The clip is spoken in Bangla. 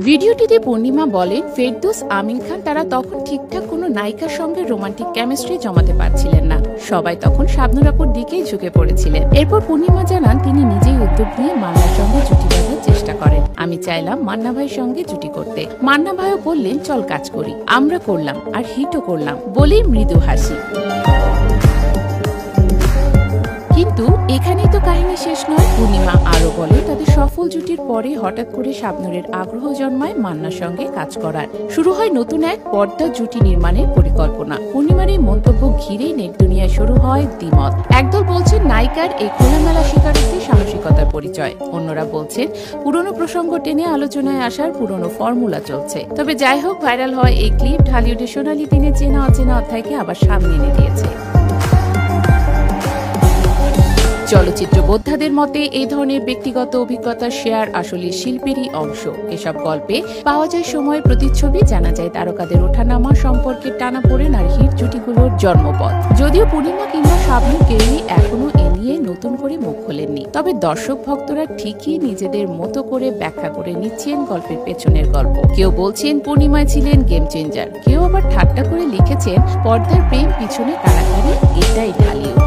ভিডিওটিতে পূর্ণিমা বলেন, ফেরদৌস, আমিন খান তারা তখন ঠিকঠাক কোনো নায়িকার সঙ্গে রোমান্টিক কেমিস্ট্রি জমাতে পারছিলেন না। সবাই তখন শাবনূর আপুর দিকেই ঝুঁকে পড়েছিলেন। এরপর পূর্ণিমা জানান, তিনি নিজেই উদ্যোগ নিয়ে মান্নার সঙ্গে জুটি বাঁধার চেষ্টা করেন। আমি চাইলাম মান্না ভাইয়ের সঙ্গে জুটি করতে। মান্না ভাইও বললেন, চল কাজ করি। আমরা করলাম, আর হিটও করলাম বলেই মৃদু হাসি। কিন্তু এখানেই তো কাহিনী শেষ নয়। পূর্ণিমা আরো বলে, তাদের সফল জুটির পরে হঠাৎ করে শাবনূরের আগ্রহ জন্মায় মান্নার সঙ্গে কাজ করার। শুরু হয় নতুন এক পর্দা জুটি নির্মাণের পরিকল্পনা। পূর্ণিমার এই মন্তব্য ঘিরেই নেট দুনিয়ায় শুরু হয় দ্বিমত। একদল বলছেন নায়িকার এই খোলামেলা স্বীকারোক্তি সাহসিকতার পরিচয়। অন্যরা বলছেন পুরনো প্রসঙ্গ টেনে আলোচনায় আসার পুরনো ফর্মুলা চলছে। তবে যাই হোক, ভাইরাল হয় এই ক্লিপ ঢালিউডের সোনালী দিনে চেনা অচেনা অধ্যায়কে আবার সামনে এনে দিয়েছে। চলচ্চিত্র বোদ্ধাদের মতে এই ধরনের ব্যক্তিগত অভিজ্ঞতার শেয়ার আসলে শিল্পেরই অংশ। এসব গল্পে পাওয়া যায় সময়ের প্রতিচ্ছবি, জানা যায় তারকাদের ওঠানামা, সম্পর্কে টানাপোড়েন আর হিট জুটিগুলোর জন্মপথ। যদিও পূর্ণিমা কিংবা শাবনূর কেউই এখনো এ নিয়ে নতুন করে মুখ খোলেননি, তবে দর্শক ভক্তরা ঠিকই নিজেদের মতো করে ব্যাখ্যা করে নিচ্ছেন গল্পের পেছনের গল্প। কেউ বলছেন পূর্ণিমায় ছিলেন গেম চেঞ্জার, কেউ আবার ঠাট্টা করে লিখেছেন পর্দার প্রেম পিছনে কারাকারি, এটাই ঢালিউড।